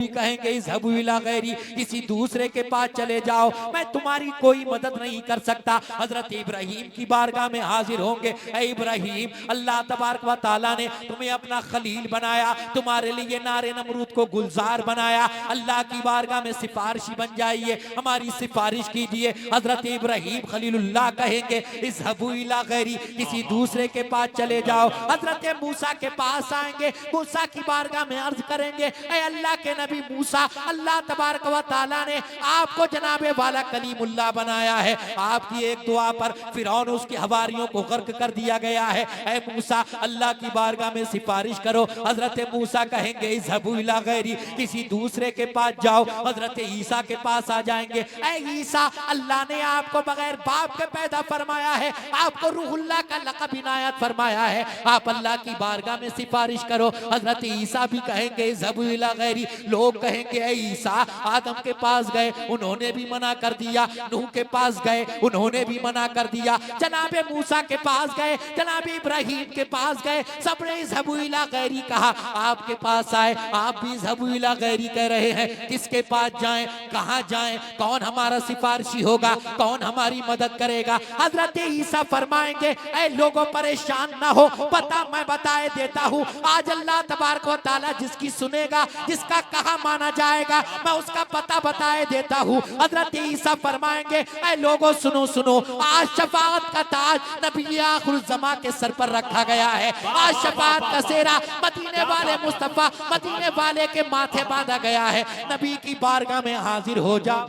कहेंगे इज़हबू इला गैरी, किसी दूसरे के पास चले जाओ, मैं तुम्हारी कोई मदद नहीं कर सकता। हजरत इब्राहीम की बारगाह में हाजिर होंगे, ऐ इब्राहीम, अल्लाह तबारक व तआला ने तुम्हें अपना खलील बनाया, तुम्हारे लिए नारे नमरूद को गुलजार बनाया, अल्लाह की बारगाह में सिफारिशी बन जाइए, हमारी सिफारिश कीजिए। हजरत इब्राहीम खलीलुल्लाह कहेंगे इज़हबू इला गैरी, किसी दूसरे के पास चले जाओ। हजरत मूसा के पास आएंगे, मूसा की बारगाह में अर्ज करेंगे, ऐ अल्लाह के नबी मूसा, अल्लाह तबारक व तआला ने आपको जनाबे वाला कलीमुल्लाह बनाया है, आपकी एक दुआ पर फिरौन उसके हवारियों को गर्क कर दिया गया है, ऐ मूसा अल्लाह की बारगाह में सिफारिश करो। हजरत मूसा कहेंगे इज़हबू इला गैरी, किसी दूसरे के पास जाओ। हजरत ईसा के पास आ जाएंगे, ऐ ईसा, अल्लाह ने आपको बगैर बाप के पैदा फरमाया है, आपको रूहुल्लाह का लक़ब इनायत फरमाया है, आप अल्लाह की बारगाह में सिफारिश करो। हजरत ईसा भी कहेंगे इज़हबू इला गैरी, लोग कहेंगे ऐ ईसा, आदम के पास गए उन्होंने भी मना कर दिया, नूह के पास गए उन्होंने भी मना कर दिया, जनाबे मूसा के पास गए, जनाबे इब्राहीम के पास गए, सबने इज़हबू इला गैरी कहा, आपके पास आए आप भी इज़हबू इला गैरी कह रहे हैं, किसके पास जाएं, कहां जाएं, कौन हमारा सिफारिशी होगा, कौन हमारी मदद करेगा। हजरत ईसा फरमाएंगे ऐ लोगों परेशान ना हो, पता मैं बताए देता हूँ, आज अल्लाह तबारक व तआला जिसकी सुनेगा, जिसका कहा माना जाएगा, मैं उसका पता बताए देता हूँ। हजरत ईसा फरमाएंगे ऐ लोगों सुनो सुनो, आज शफाअत का ताज नबी आखिर ज़मा के सर पर रखा गया है, आज शफाअत का सेहरा मदीने वाले मुस्तफा, मदीने वाले के माथे बांधा गया है, नबी की बारगाह में हाजिर हो जाओ।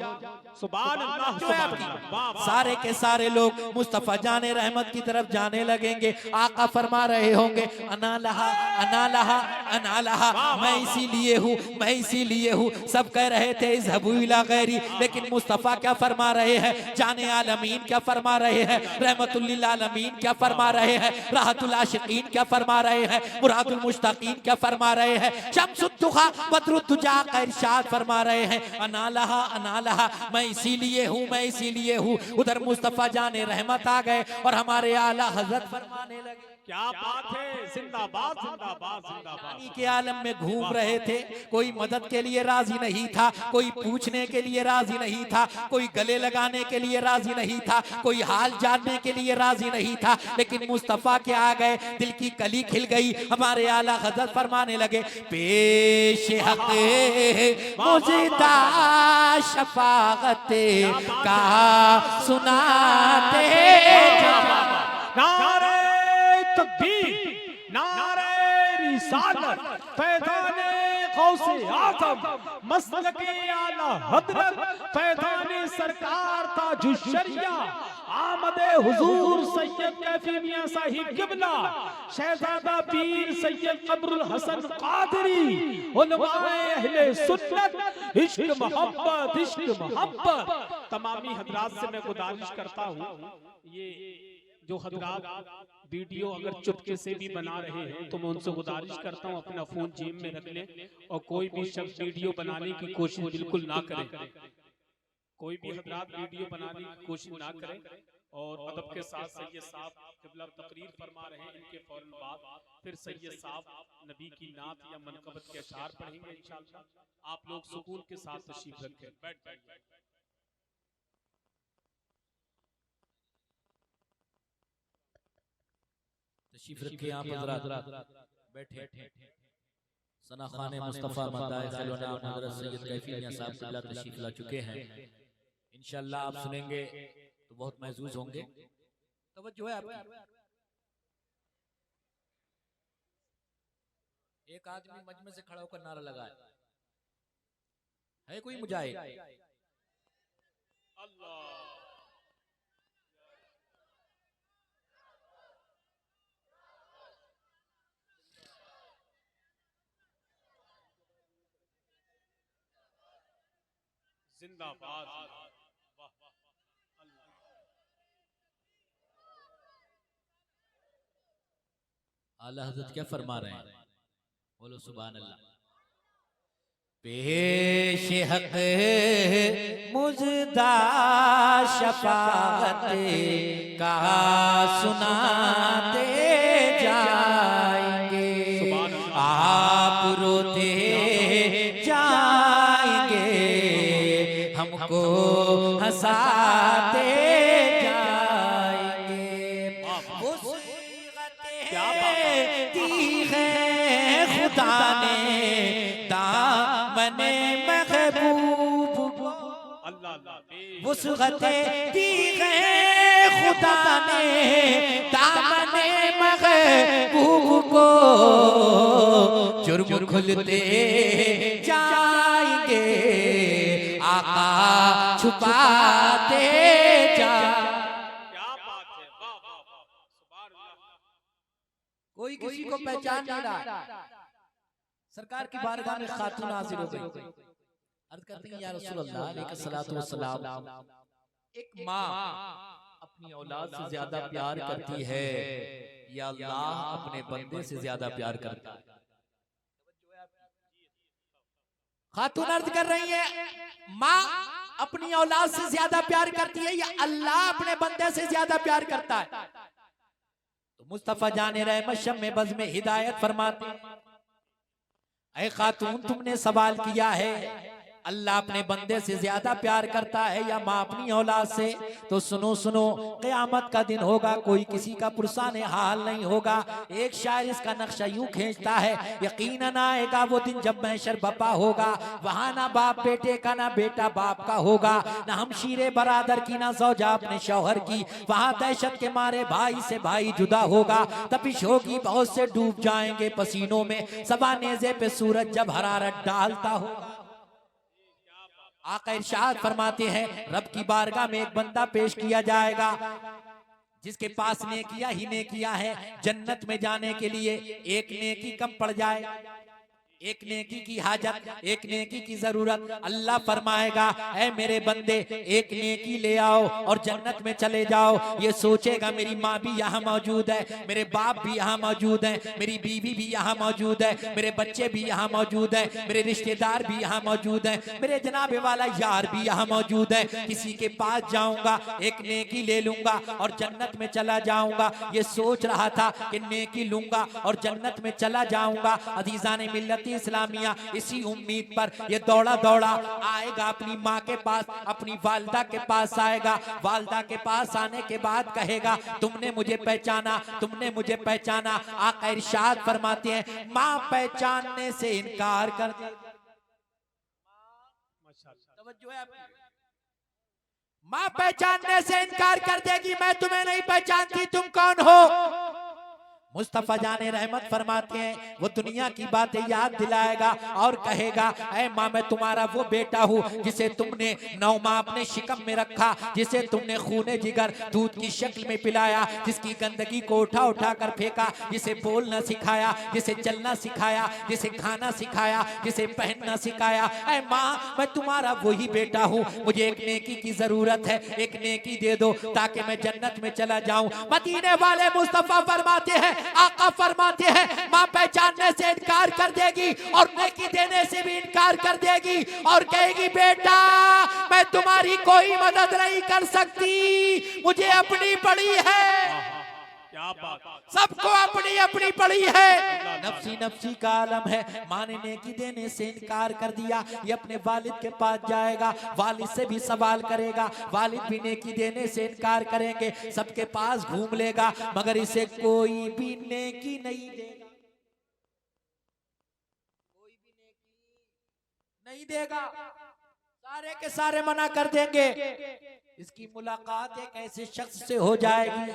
सुभान अल्लाह, सुभान अल्लाह। सारे के सारे लोग मुस्तफा जाने रहमत की तरफ जाने लगेंगे, आका फरमा रहे होंगे अना लहा अना लहा अना लहा, मैं इसीलिए हूँ, मैं इसीलिए हूँ। सब कह रहे थे इज़हबू इला गैरी, लेकिन मुस्तफा क्या फरमा रहे हैं, जाने आलमीन क्या फरमा रहे हैं, रहमतुल लिल आलमीन क्या फरमा रहे हैं, राहतुल आशिकीन क्या फरमा रहे हैं, मुरादुल मुश्ताकीन क्या फरमा रहे हैं, शम्सुद दुहा बदरुद दुजा का इरशाद फरमा रहे हैं अना लहा, मैं इसीलिए हूँ, मैं इसीलिए हूँ। उधर मुस्तफा जाने रहमत आ गए और हमारे आला हजरत फरमाने लगे, क्या बात है, जिंदाबाद जिंदाबाद जिंदाबाद। पानी के आलम में घूम रहे थे, कोई मदद के लिए राजी नहीं था, कोई पूछने के लिए राजी नहीं था, कोई गले लगाने के लिए राजी नहीं था, कोई हाल जानने के लिए राजी नहीं था, लेकिन मुस्तफा के आ गए, दिल की कली खिल गई। हमारे आला हजरत फरमाने लगे पेश हक मुजदा शफाअते का सुनाते नारे तकबीर, नारे रिसालत, फैज़ाने गौसे आज़म, मसलके आला हज़रत, फैज़ाने सरकार ताजुश शरिया, आमदे हुजूर सैयद कैफी मियां साहिब किबला, शहजादा पीर सैयद कमरुल हसन कादरी, उलमाए अहले सुन्नत, इश्क मोहब्बत, इश्क मोहब्बत। तमामी हजरात से मैं गुजारिश करता हूँ, ये जो हजरात वीडियो अगर चुटके से भी बना रहे हैं तो मैं उनसे गुजारिश करता हूं अपना फोन जेब में रख लें और कोई भी शख्स वीडियो बनाने की कोशिश बिल्कुल ना करे, कोई भी हजरात वीडियो बनाने की कोशिश ना करें। और अदब के साथ सैयद साहब क़िबला तकरीर फरमा रहे हैं, इनके फौरन बाद फिर सैयद साहब नबी की नात या मनक़बत के अशार पढ़ेंगे इंशाअल्लाह। आप लोग सुकून के साथ तशरीफ रखें, बैठ जाइए। तशरीफ रखे आप हजरात, बैठे। सना खाने मुस्तफा मदाए खैलुना हजरत सैयद कैफी मियां साहब क़िबला तशरीफ ला चुके हैं, इंशाअल्लाह आप सुनेंगे तो बहुत महजूज होंगे। तवज्जो है आपकी। एक आदमी मजमे से खड़ा होकर नारा लगाए, है कोई मुजाहिद? अल्लाह जिंदाबाद। आला हज़रत क्या फरमा रहे हैं, बोलो सुभान अल्लाह। पेश हक मुजदा शफाअते का सुनाते जाएंगे, आप रोते जा हमको हंसाते जाएंगे। क्या बात दी है खुदा ने दामने महबूब को, अल्लाह अल्लाह वुसअते दी है खुदा ने दामने महबूब को, जुर्म खुलते जाएंगे आका छुपाते जा। क्या बात है, वाह वाह वाह, सुभान अल्लाह। कोई किसी को पहचान नहीं रहा। सरकार की बारगाह में खातून हाजिर हो गई, अर्ज करती हैं या रसूल अल्लाह अलैहिस्सलातु वस्सलाम, एक माँ अपनी औलाद से ज्यादा प्यार करती है या अल्लाह अपने बंदे से ज्यादा प्यार करता है? खातून अर्ज कर रही है, माँ अपनी औलाद से ज्यादा प्यार करती है या अल्लाह अपने बंदे से ज्यादा प्यार करता है? तो मुस्तफा जाने रहे मशम में बज़ में हिदायत फरमाते हैं, ऐ खातून तुमने सवाल किया है अल्लाह अपने बंदे से ज्यादा प्यार करता है या माँ अपनी औलाद से, तो सुनो सुनो, क़यामत का दिन होगा, कोई किसी का पुरसाने हाल नहीं होगा। एक शायर इसका नक्शा यूं खींचता है, यकीनन आएगा वो दिन जब महशर बपा होगा, वहां ना बाप बेटे का ना बेटा बाप का होगा, ना हमशीरे बरादर की ना ज़ौजा अपने शौहर की, वहां दहशत के मारे भाई से भाई जुदा होगा, तपिश होगी बहुत से डूब जाएंगे पसीनों में, सबा नेज़े पे सूरज जब हरारत डालता होगा। आका इरशाद फरमाते हैं, रब की बारगाह में एक बंदा पेश किया जाएगा जिसके पास नेकियां ही नेकियां है, जन्नत में जाने के लिए एक नेकी कम पड़ जाए, एक नेकी की हाजत, एक नेकी की जरूरत, अल्लाह फरमाएगा ऐ मेरे बंदे एक नेकी ले आओ और जन्नत में चले जाओ। ये सोचेगा मेरी माँ भी यहाँ मौजूद है, मेरे बाप भी यहाँ मौजूद है, मेरी बीवी भी यहाँ मौजूद है, मेरे बच्चे भी यहाँ मौजूद है, मेरे रिश्तेदार भी यहाँ मौजूद है, मेरे जनाबे वाला यार भी यहाँ मौजूद है, किसी के पास जाऊंगा एक नेकी ले लूंगा और जन्नत में चला जाऊंगा। ये सोच रहा था कि नेकी लूंगा और जन्नत में चला जाऊंगा। अजीजाने मिल्लत इस्लामिया इसी उम्मीद पर ये दौड़ा दौड़ा आएगा अपनी माँ के पास, अपनी वालदा के पास आएगा। वालदा के पास आने के बाद कहेगा तुमने मुझे पहचाना, तुमने मुझे पहचाना। आका इरशाद फरमाते हैं माँ पहचानने से इनकार कर दे। तवज्जो है आपकी? माँ पहचानने से इनकार कर देगी, मैं तुम्हें नहीं पहचानती, तुम कौन हो? मुस्तफा जाने रहमत फरमाते हैं वो दुनिया की बातें याद दिलाएगा और कहेगा ऐ माँ मैं तुम्हारा वो बेटा हूँ जिसे तुमने 9 माह अपने शिकम में रखा, जिसे तुमने खूने जिगर दूध की शक्ल में पिलाया, जिसकी गंदगी को उठा उठा कर फेंका, जिसे बोलना सिखाया, जिसे चलना सिखाया, जिसे खाना सिखाया, जिसे पहनना सिखाया। ऐ माँ मैं तुम्हारा वही बेटा हूँ, मुझे एक नेकी की जरूरत है, एक नेकी दे दो ताकि मैं जन्नत में चला जाऊं। मदीने वाले मुस्तफा फरमाते हैं, आका फरमाते हैं माँ पहचानने से इनकार कर देगी और नेकी देने से भी इनकार कर देगी और कहेगी बेटा मैं तुम्हारी कोई मदद नहीं कर सकती, मुझे अपनी पड़ी है। क्या बात, सबको अपनी अपनी पड़ी है, नफसी नफसी का आलम है। माँ ने नेकी देने से इनकार कर दिया, ये अपने वालिद के पास जाएगा, वालिद से भी सवाल करेगा, वालिद भी नेकी देने से इनकार करेंगे, सबके पास घूम लेगा मगर इसे कोई भी नेकी नहीं देगा, कोई भी नेकी नहीं देगा, सारे के सारे मना कर देंगे। इसकी मुलाकात एक ऐसे शख्स से हो जाएगी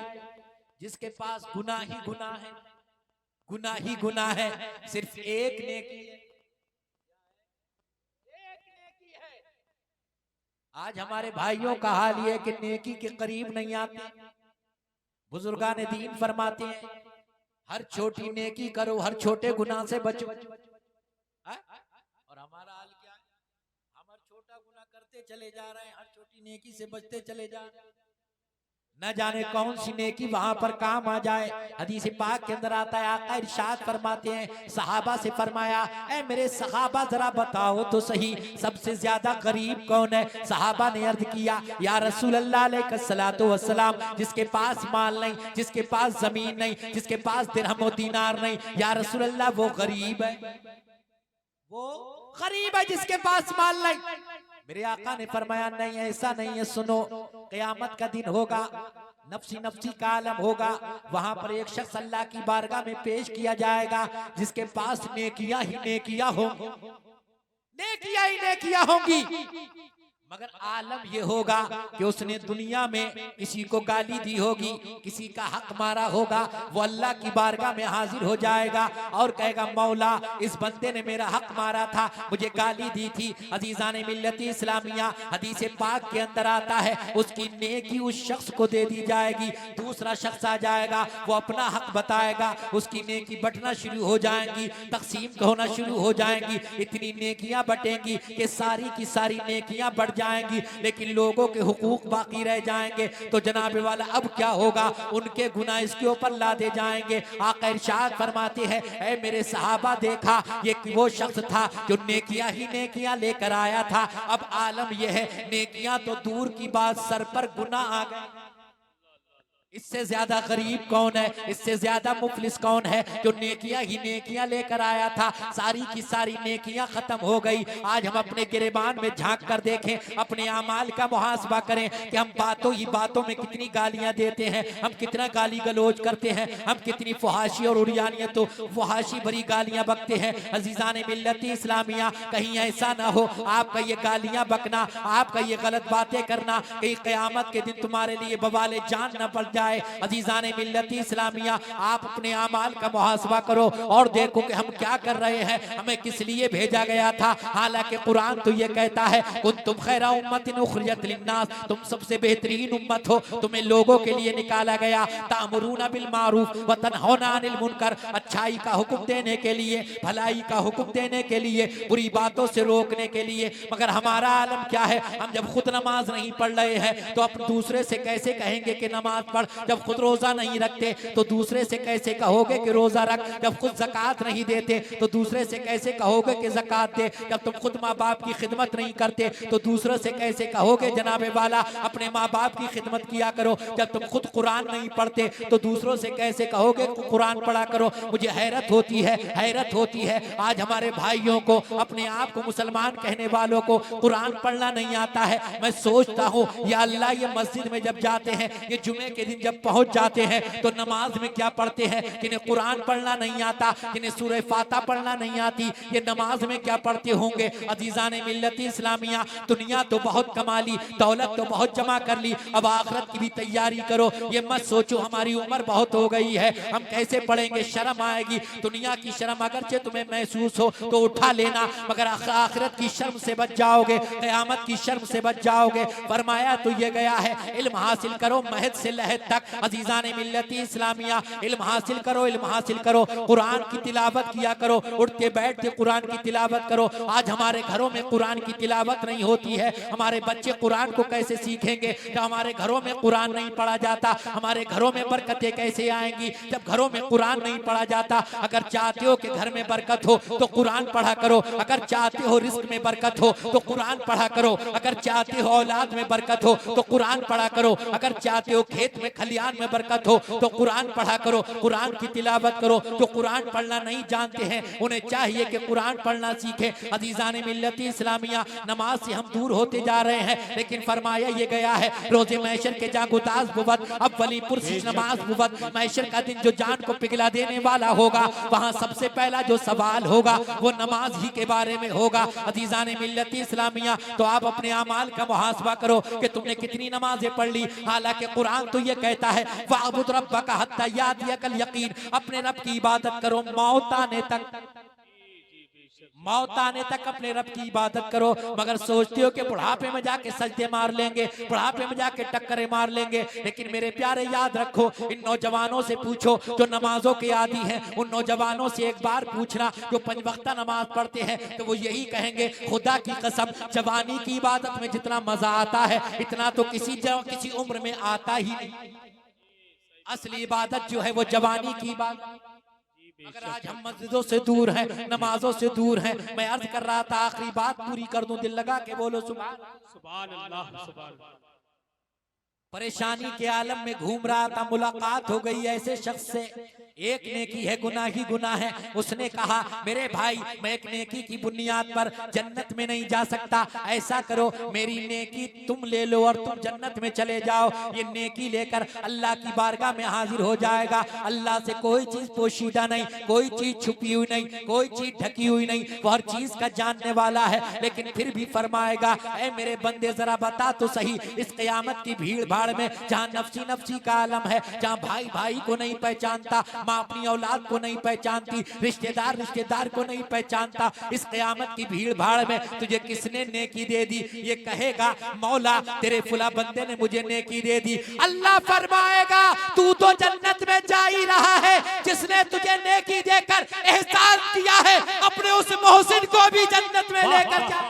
जिसके पास गुनाह ही गुनाह है, गुनाह ही गुनाह है, सिर्फ एक नेकी है, एक नेकी है। आज हमारे भाइयों का हाल ये है कि नेकी के करीब नहीं आते। बुजुर्गान दीन फरमाते हैं हर छोटी नेकी करो, हर छोटे गुनाह से बचो। और हमारा हाल क्या है? हम हर छोटा गुनाह करते चले जा रहे हैं, हर छोटी नेकी से बचते चले जा रहे हैं, न जाने कौन सी नेकी वहां पर काम आ जाए। हदीस पाक के अंदर आता है, आका इरशाद फरमाते हैं सहाबा से फरमाया ऐ मेरे सहाबा जरा बताओ तो सही सबसे ज्यादा गरीब कौन है? सहाबा ने अर्ज किया या रसूल अल्लाह अलैहिस्सलातु वस्सलाम, जिसके पास माल नहीं, जिसके पास जमीन नहीं, जिसके पास दिरहम और दीनार नहीं, या रसूल अल्लाह वो गरीब है, वो गरीब है जिसके पास माल नहीं। मेरे आका ने फरमाया नहीं ऐसा नहीं है, सुनो क़यामत का दिन होगा, नफ्सी नफ्सी का आलम होगा, वहां पर एक शख्स अल्लाह की बारगाह में पेश किया जाएगा जिसके पास नेकियां ही नेकियां होंगी, नेकियां ही नेकियां होंगी, मगर आलम ये होगा कि उसने दुनिया में किसी को गाली दी होगी, किसी का हक मारा होगा, वो अल्लाह की बारगाह में हाजिर हो जाएगा और कहेगा मौला इस बंदे ने मेरा हक मारा था, मुझे गाली दी थी। अजीजान मिल्लती इस्लामिया हदीस पाक के अंदर आता है उसकी नेकी उस शख्स को दे दी जाएगी, दूसरा शख्स आ जाएगा वो अपना हक बताएगा, उसकी नेकी बंटना शुरू हो जाएंगी, तकसीम होना शुरू हो जाएंगी, इतनी नेकियां बटेंगी कि सारी की सारी नेकियां बढ़ जाएंगी, लेकिन लोगों के हुकूक बाकी रह जाएंगे। तो जनाब वाला अब क्या होगा, उनके गुनाह इसके ऊपर लादे जाएंगे। आका इरशाद फरमाते हैं ऐ मेरे सहाबा देखा ये वो शख्स था जो नेकियां ही नेकियां लेकर आया था, अब आलम यह है नेकियां तो दूर की बात सर पर गुनाह आ गए। इससे ज्यादा गरीब कौन है, इससे ज्यादा मुफलिस कौन है जो नेकियां ही नेकियां लेकर आया था, सारी की सारी नेकियां खत्म हो गई। आज हम अपने गिरेबान में झांक कर देखें, अपने अमाल का मुहासबा करें कि हम बातों ही बातों में कितनी गालियां देते हैं, हम कितना गाली गलोच करते हैं, हम कितनी फुहाशी और उड़ियानियत तो फुहाशी भरी गालियां बकते हैं। अजीजान मिल्लती इस्लामिया कहीं ऐसा ना हो आपका ये गालियां बकना, आपका ये गलत बातें करना कहीं क़यामत के दिन तुम्हारे लिए बवाले जान न पड़ जाए। अजीजाने मिल्लती इस्लामिया आप अपने अमाल का मुहासबा करो और देखो कि हम क्या कर रहे हैं, हमें किस लिए भेजा गया था। हालांकि कुरान तो ये कहता है कुंतुम खैरा उम्मतिन उखरिजत लिन्नास, तुम सबसे बेहतरीन उम्मत हो, तुम्हें लोगों के लिए निकाला गया। तामुरूना बिल मारूफ व तनहौना अनिल मुनकर, अच्छाई का हुक्म देने के लिए, भलाई का हुक्म देने के लिए, बुरी बातों से रोकने के लिए। मगर हमारा आलम क्या है, हम जब खुद नमाज नहीं पढ़ रहे हैं तो अब दूसरे से कैसे कहेंगे कि नमाज पढ़, जब खुद रोजा नहीं रखते तो दूसरे से कैसे कहोगे कि रोजा रख, जब खुद ज़कात नहीं देते तो दूसरे से कैसे कहोगे कि ज़कात दे, जब तुम खुद माँ बाप की खिदमत नहीं करते तो दूसरों से कैसे कहोगे जनाबे वाला अपने माँ बाप की खिदमत किया करो, जब तुम खुद कुरान नहीं पढ़ते तो दूसरों से कैसे कहोगे कुरान पढ़ा करो। मुझे हैरत होती है, हैरत होती है आज हमारे भाइयों को, अपने आप को मुसलमान कहने वालों को कुरान पढ़ना नहीं आता है। मैं सोचता हूँ या अल्लाह ये मस्जिद में जब जाते हैं, ये जुमे के दिन जब पहुंच जाते हैं तो नमाज में क्या पढ़ते हैं, किन्हें कुरान पढ़ना नहीं आता, किन्हें सूरह फातिहा पढ़ना नहीं आती, ये नमाज में क्या पढ़ते होंगे। अजीजाने मिल्लती इस्लामिया दुनिया तो बहुत कमा ली, दौलत तो बहुत जमा कर ली, अब आखिरत की भी तैयारी करो। ये मत सोचो हमारी उम्र बहुत हो गई है हम कैसे पढ़ेंगे, शर्म आएगी। दुनिया की शर्म अगरचे तुम्हें महसूस हो तो उठा लेना, मगर आखिरत की शर्म से बच जाओगे, क़यामत की शर्म से बच जाओगे। फरमाया तो ये गया है इल्म हासिल करो महद से लहद तक। अजीजाने मिल्लती इस्लामिया इल्म हासिल करो, इल्म हासिल करो, कुरान की तिलावत किया करो, उठते बैठते कुरान की तिलावत करो। आज हमारे घरों में कुरान की तिलावत नहीं होती है, हमारे बच्चे कुरान को कैसे सीखेंगे जब हमारे घरों में कुरान नहीं पढ़ा जाता, हमारे घरों में बरकतें कैसे आएंगी जब घरों में कुरान नहीं पढ़ा जाता। अगर चाहते हो कि घर में बरकत हो तो कुरान पढ़ा करो, अगर चाहते हो रिस्क में बरकत हो तो कुरान पढ़ा करो, अगर चाहते हो औलाद में बरकत हो तो कुरान पढ़ा करो, अगर चाहते हो खेत में खलियान में बरकत हो तो कुरान पढ़ा करो, कुरान की तिलावत करो। जो कुरान पढ़ना नहीं जानते हैं उन्हें चाहिए कि कुरान पढ़ना सीखें। अजीजाने मिल्लती इस्लामिया नमाज से हम दूर होते जा रहे हैं, लेकिन फरमाया ये गया है रोजे महशर के जागुताज बुवत अब वली पुरसिश नमाज बुवत। महशर का दिन जो जान को पिघला देने वाला होगा, वहां सबसे पहला जो सवाल होगा वो नमाज ही के बारे में होगा। अजीजाने मिल्लती इस्लामिया तो आप अपने अमाल का मुहासबा करो कि तुमने कितनी नमाजें पढ़ ली। हालांकि कुरान तो ये कहता है वाबुद रब्बका हत्ता यातियकल यकीन, अपने रब की इबादत करो मौत आने तक, मौत आने तक अपने रब की इबादत करो। मगर सोचते हो कि बुढ़ापे में जाके सजदे मार लेंगे, बुढ़ापे में जाके टक्करें मार लेंगे। लेकिन मेरे प्यारे याद रखो, इन नौजवानों से पूछो जो नमाजों के आदी हैं, उन नौजवानों से एक बार पूछना जो 5 वक्ता नमाज पढ़ते हैं, तो वो यही कहेंगे खुदा की कसम जवानी की इबादत में जितना मजा आता है इतना तो किसी उम्र में आता ही नहीं। असली इबादत जो है वो जवानी की इबादत। अगर आज हम मस्जिदों से दूर हैं, नमाजों से दूर हैं, मैं अर्ज कर रहा था आखिरी बात पूरी कर दूं, दिल लगा के बोलो सुभान सुभान अल्लाह सुभान। परेशानी के आलम में घूम रहा था, मुलाकात हो गई ऐसे शख्स से, एक नेकी है गुनाह ही गुनाह है। उसने कहा मेरे भाई मैं एक नेकी की बुनियाद पर जन्नत में नहीं जा सकता, ऐसा करो मेरी नेकी तुम ले लो और तुम जन्नत में चले जाओ। ये नेकी लेकर अल्लाह की बारगाह में हाजिर हो जाएगा। अल्लाह से कोई चीज पोशीदा नहीं, कोई चीज छुपी हुई नहीं, कोई चीज ढकी हुई नहीं, वो हर चीज का जानने वाला है। लेकिन फिर भी फरमाएगा ऐ मेरे बंदे जरा बता तो सही, इस क़यामत की भीड़ भाड़ में जहाँ नफसी नफसी का आलम है, जहाँ भाई भाई को नहीं पहचानता, माँ अपनी औलाद को नहीं पहचानती, रिश्तेदार रिश्तेदार को नहीं पहचानता, इस क़यामत की भीड़ भाड़ में तुझे किसने नेकी दे दी? ये कहेगा मौला तेरे फुला बंदे ने मुझे नेकी दे दी। अल्लाह फरमाएगा तू तो जन्नत में जा ही रहा है, जिसने तुझे नेकी देकर एहसान किया है अपने उस मोहसिन को भी जन्नत में लेकर जा।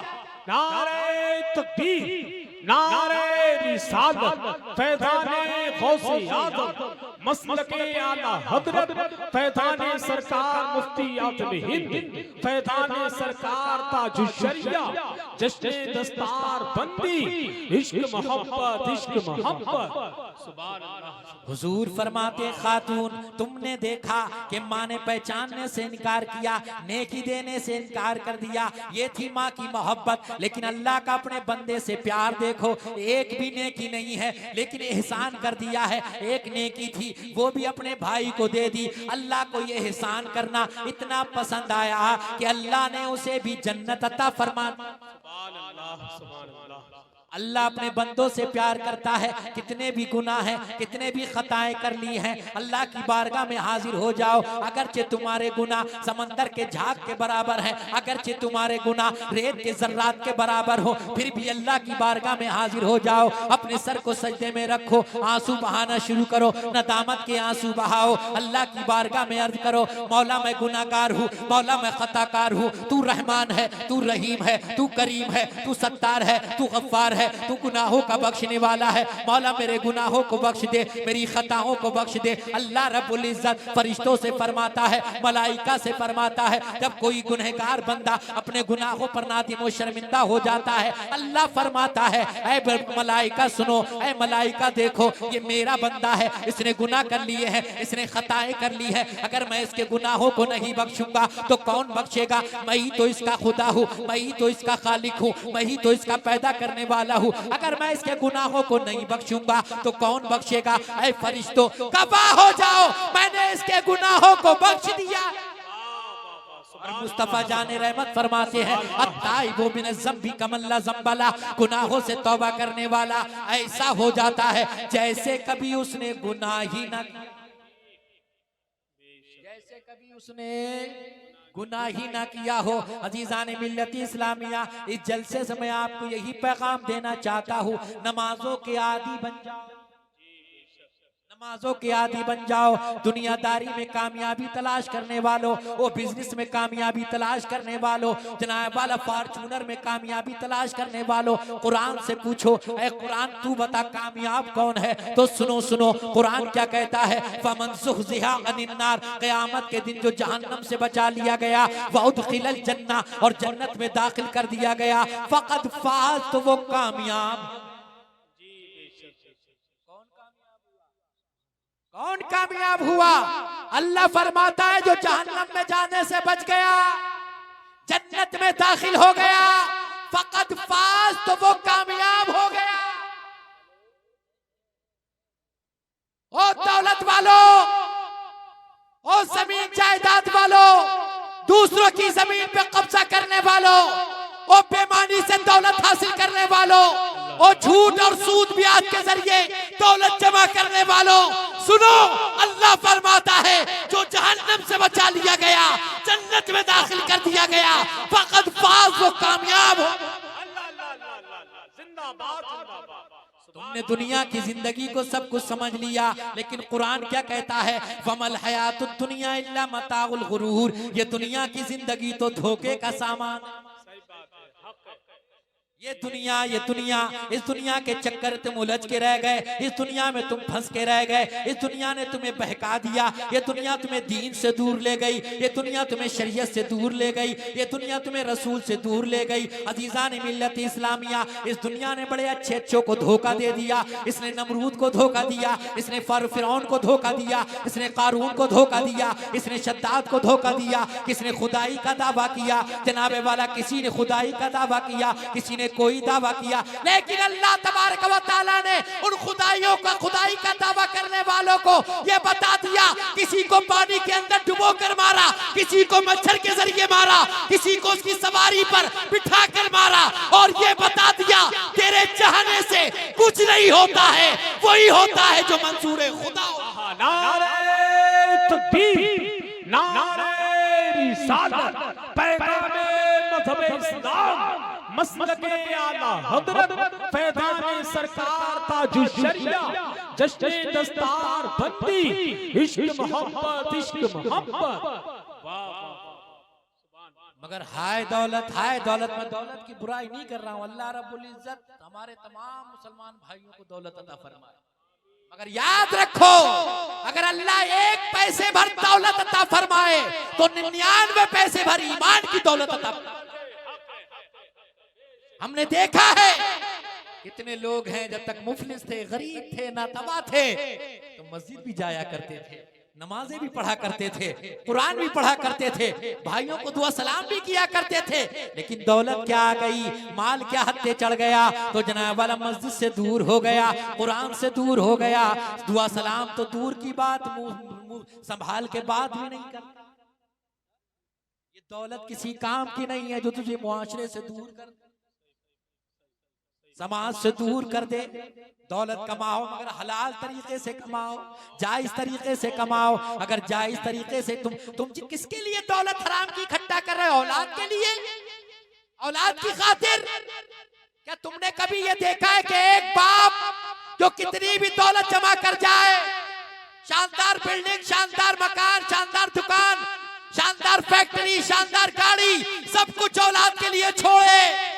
नारे तकबीर, नारे रिसालत, फैज़ाने गौसे आज़म, मसलके आला हज़रत, फैज़ाने सरकार मुफ्ती आज़म हिंद, फैज़ाने सरकार ताजुश शरिया, जश्न दस्तार बंदी, इश्क मोहब्बत, इश्क मोहब्बत। सुभान अल्लाह। हुजूर फरमाते खातून तुमने देखा कि माँ ने पहचानने से इनकार किया, नेकी देने से इनकार कर दिया, ये थी माँ की मोहब्बत। लेकिन अल्लाह का अपने बंदे से प्यार देखो, एक भी नेकी नहीं है लेकिन एहसान कर दिया है। एक नेकी थी वो भी अपने भाई को दे दी। अल्लाह को ये एहसान करना इतना पसंद आया कि अल्लाह ने उसे भी जन्नत अता फरमा। अल्लाह अपने बंदों से प्यार करता है, कितने भी गुनाह हैं, कितने भी खताएं कर ली हैं, अल्लाह की बारगाह में हाजिर हो जाओ। अगरचे तुम्हारे गुनाह समंदर के झाग के बराबर हैं, अगरचे तुम्हारे गुनाह रेत के जर्रात के बराबर हो, फिर भी अल्लाह की बारगाह में हाजिर हो जाओ। अपने सर को सजदे में रखो, आंसू बहाना शुरू करो, नदामत के आंसू बहाओ, अल्लाह की बारगाह में अर्ज करो मौला मैं गुनाहगार हूँ, मौला मैं खताकार हूँ, तू रहमान है, तू रहीम है, तू करीम है, तू सत्तार है, तू गफ्फार है, तू गुनाहों का बख्शने वाला है। मौला मेरे गुनाहों को बख्श दे, मेरी खताओं को बख्श दे। अल्लाह रब्बुल इज्जत फरिश्तों से फरमाता है, मलाइका से फरमाता है, जब कोई गुनहगार बंदा अपने गुनाहों पर नादिम और शर्मिंदा हो जाता है, अल्लाह फरमाता है ऐ मलाइका सुनो, ऐ मलाइका देखो ये मेरा बंदा है, इसने गुनाह कर लिए हैं, इसने खताएं कर ली है, अगर मैं इसके गुनाहों को नहीं बख्शूंगा तो कौन बख्शेगा? मैं ही तो इसका खुदा हूँ, मैं ही तो इसका खालिक हूँ, मैं ही तो इसका पैदा करने वाला हूँ। अगर मैं इसके गुनाहों को नहीं बख्शूंगा तो कौन बख्शेगा? ऐ फरिश्तों गवाह हो जाओ मैंने इसके गुनाहों को बख्श दिया। और मुस्तफा जाने रहमत फरमाते हैं अत्ताइबु मिन ज़ंबि कमल्ला ज़ंबला, गुनाहों से तौबा करने वाला ऐसा हो जाता है जैसे कभी उसने गुनाह ही ना, जैसे कभी उसने गुनाह ही ना किया हो। अजीज़ान मिल्लती इस्लामिया, इस जलसे से मैं आपको यही पैगाम देना चाहता हूँ, नमाजों के आदी बन जाओ, नमाजों के आदी बन जाओ। दुनियादारी में कामयाबी तलाश करने वालों, वो बिजनेस में कामयाबी तलाश करने वालों, जनाब वाला फॉर्चूनर में कामयाबी तलाश करने वालों, कुरान से पूछो ऐ कुरान तू बता कामयाब कौन है? तो सुनो सुनो कुरान क्या कहता है, फमन ज़ुहज़िहा अनिन नार, क़यामत के दिन जो जहन्नम से बचा लिया गया, व उदखिलल जन्ना, और जन्नत में दाखिल कर दिया गया, फ़क़द फ़ाज़, तो वो कामयाब। कौन कामयाब हुआ? अल्लाह फरमाता है जो जहन्नम में जाने से बच गया, जन्नत में दाखिल हो गया, फक़द फाज़, तो वो कामयाब हो गया। ओ दौलत वालों, ओ जमीन जायदाद वालों, दूसरों की जमीन पे कब्जा करने वालों, ओ बेईमानी से दौलत हासिल करने वालों, ओ झूठ और सूद ब्याज के जरिए दौलत जमा करने वालों, सुनो अल्लाह फरमाता है जो जहन्नम से बचा लिया गया, जन्नत में दाखिल कर दिया गया, फक़द फाज़, वो कामयाब हो। तुमने दुनिया की जिंदगी को सब कुछ समझ लिया, लेकिन कुरान क्या कहता है, वमल हयातुद दुनिया इल्ला मताउल गुरूर, ये दुनिया की जिंदगी तो धोखे का सामान। ये दुनिया, इस दुनिया के चक्कर तुम उलझ के रह गए, इस दुनिया में तुम फंस के रह गए, इस दुनिया ने तुम्हें बहका दिया, ये दुनिया तुम्हें दीन से दूर ले गई, ये दुनिया तुम्हें शरीयत से दूर ले गई, ये दुनिया तुम्हें रसूल से दूर ले गई। अजीजान मिल्लत इस्लामिया, इस दुनिया ने बड़े अच्छे अच्छों को धोखा दे दिया। इसने नमरूद को धोखा दिया, इसने फिरौन को धोखा दिया, इसने कारून को धोखा दिया, इसने शद्दाद को धोखा दिया। किसने खुदाई का दावा किया, जनाबे वाला किसी ने खुदाई का दावा किया, किसी ने कोई दावा किया, लेकिन अल्लाह तबारक व तआला ने उन खुदाई का दावा करने वालों को ये बता दिया, किसी को पानी के अंदर डुबो कर मारा, किसी को मच्छर के जरिए मारा, किसी को उसकी सवारी पर बिठा कर मारा, और ये बता दिया तेरे चाहने से कुछ नहीं होता है, वही होता है जो मंसूर खुदा हो। नारे तकबीर, नारे रिसालत, पैगाम मज़हब इस्लाम, मसलके आला हज़रत फैज़ान सरकार ताजुश शरिया, जश्न दस्तार बंदी, इश्क मोहब्बत। मगर हाय दौलत मैं दौलत की बुराई नहीं कर रहा हूँ। अल्लाह रब्बुल इज्जत हमारे तमाम मुसलमान भाइयों को दौलत अता फरमाए, मगर याद रखो, अगर अल्लाह एक पैसे भर दौलत अता फरमाए तो 99 पैसे भर ईमान की दौलत अता फरमाए। हमने देखा है कितने लोग हैं जब तक मुफलिस थे, गरीब थे, नातवा थे, तो मस्जिद भी जाया करते थे, नमाजें भी पढ़ा करते थे, कुरान भी पढ़ा करते थे, भाइयों को दुआ सलाम भी किया करते थे। लेकिन दौलत क्या आ गई, माल क्या हत्ते चढ़ गया, तो जनाब वाला मस्जिद से दूर हो गया, कुरान से दूर हो गया, दुआ सलाम तो दूर की बात, मुंह संभाल के बात भी नहीं करता। ये दौलत किसी काम की नहीं है जो तुझे मुआशरे से दूर कर, समाज से दूर कर दे। दौलत कमाओ मगर हलाल तरीके से कमाओ, जायज तरीके से कमाओ। अगर जायज तरीके से तुम किसके लिए दौलत हराम की इकट्ठा कर रहे हो? औलाद के लिए, औलाद की खातिर? क्या तुमने कभी ये देखा है कि एक बाप जो कितनी भी दौलत जमा कर जाए, शानदार बिल्डिंग, शानदार मकान, शानदार दुकान, शानदार फैक्ट्री, शानदार गाड़ी, सब कुछ औलाद के लिए छोड़े,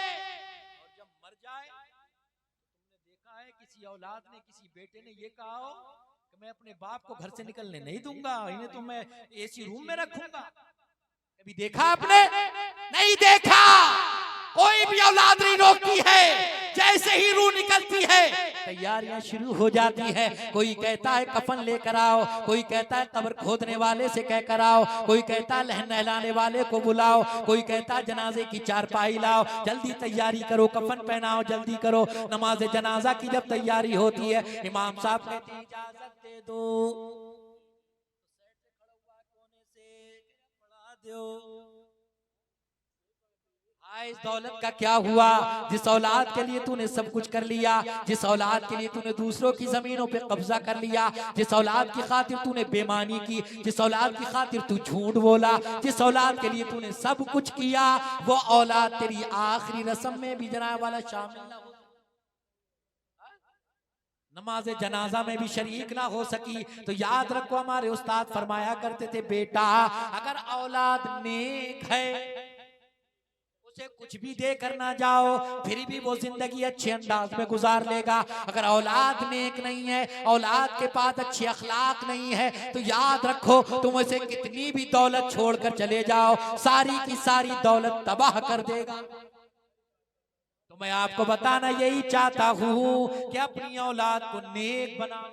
औलाद ने, किसी बेटे ने ये कहा हो कि मैं अपने बाप को घर से निकलने नहीं दूंगा, इन्हें तो मैं एसी रूम में रखूंगा? कभी देखा आपने? नहीं देखा। कोई भी औलाद नहीं रोकती है, जैसे ही रूह निकलती है तैयारियां शुरू हो जाती है। कोई कहता है कफन लेकर आओ, कोई कहता है कब्र खोदने वाले से कह कर आओ, कोई कहता है लहन नहलाने वाले को बुलाओ, कोई कहता है जनाजे की चारपाई लाओ, जल्दी तैयारी करो, कफन पहनाओ, जल्दी करो। नमाज जनाजा की जब तैयारी होती है, इमाम साहब कहते हैं इजाजत दे दो, पढ़ा दो। इस दौलत का क्या हुआ? जिस औलाद के लिए तूने सब कुछ कर लिया, जिस औलाद के लिए तूने दूसरों की जमीनों पे कब्जा कर लिया, जिस औलाद की खातिर तूने बेईमानी की, जिस औलाद की खातिर तू झूठ बोला, जिस औलाद के लिए तूने सब कुछ किया, वो औलाद तेरी आखिरी रस्म में भी जनाब वाला शामिल ना हो, नमाज जनाजा में भी शरीक ना हो सकी। तो याद रखो, हमारे उस्ताद फरमाया करते थे, बेटा अगर औलाद नेक है कुछ भी दे कर ना जाओ, फिर भी वो जिंदगी अच्छे अंदाज में गुजार लेगा। अगर औलाद नेक नहीं है, औलाद के पास अच्छे अखलाक नहीं है, तो याद रखो तुम उसे कितनी भी दौलत छोड़कर चले जाओ, सारी की सारी दौलत तबाह कर देगा। तो मैं आपको बताना यही चाहता हूं कि अपनी औलाद को नेक बनाओ।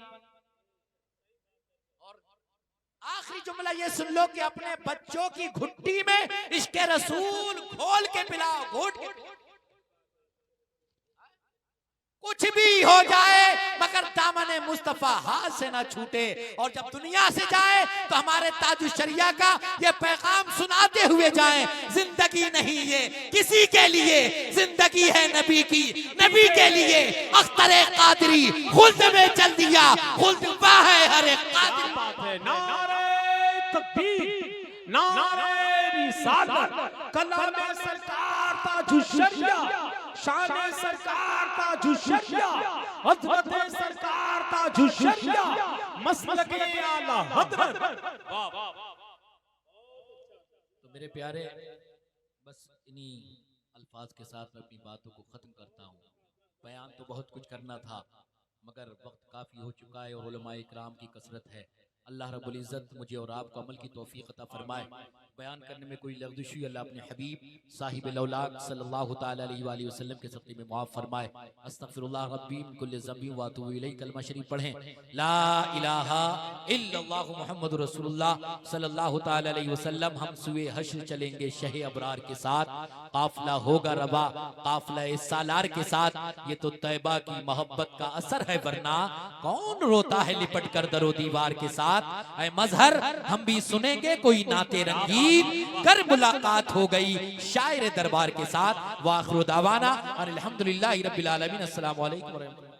आखिरी जुमला ये सुन लो कि अपने बच्चों की घुट्टी में इश्क रसूल घोल के पिलाओ, घोट के। कुछ भी हो जाए मगर दामन मुस्तफा हाथ से ना छूटे, और जब दुनिया से जाए तो हमारे ताजुश शरिया का ये पैगाम सुनाते हुए जाए, जिंदगी नहीं ये किसी के लिए, जिंदगी है नबी की, नबी के लिए। अख्तर कादरी खुल्द में चल दिया, खुल्द है हर एक कादरी। नारे तकबीर, नारे रिसालत, कलाम सरकार ताजुश शरिया, शान सरकार ताजुश शरिया, हज़रत सरकार ताजुश शरिया, मसलके आला हज़रत। तो मेरे प्यारे, बस इन्हीं अल्फाज के साथ मैं अपनी बातों को ख़त्म करता हूँ। बयान तो बहुत कुछ करना था मगर वक्त काफ़ी हो चुका है और उलमाए इकराम की कसरत है। अल्लाह रब्बुल इज़्ज़त मुझे और आपको अमल की तौफीक अता फरमाए। बयान करने में कोई लग़ज़श हुई अल्लाह अपने हबीब साहिब लौलाक सल्लल्लाहु ताला अलैहि वसल्लम के सत्ते में मुआफ़ फरमाए। अस्तग़फिरुल्लाह रब्बी मिन कुल्लि ज़ंबि व अतूबु इलैहि। कलमा शरीफ पढ़ें, ला इलाहा इल्लल्लाहु मुहम्मदुर रसूलुल्लाह सल्लल्लाहु ताला अलैहि वसल्लम। हम सुए हश्र चलेंगे शहे अबरार के साथ, काफिला होगा रवा काफिला सालार के साथ। ये तो तैबा की मोहब्बत का असर है, वरना कौन रोता है लिपट कर दरो दीवार के साथ। ऐ मजहर हम भी सुनेंगे कोई नाते रंगीन, कर मुलाकात हो गई शायर दरबार के साथ। वाखिरु दावाना अनिल हम्दुलिल्लाहि रब्बिल आलमीन। अस्सलामु अलैकुम व रहमतुल्लाह।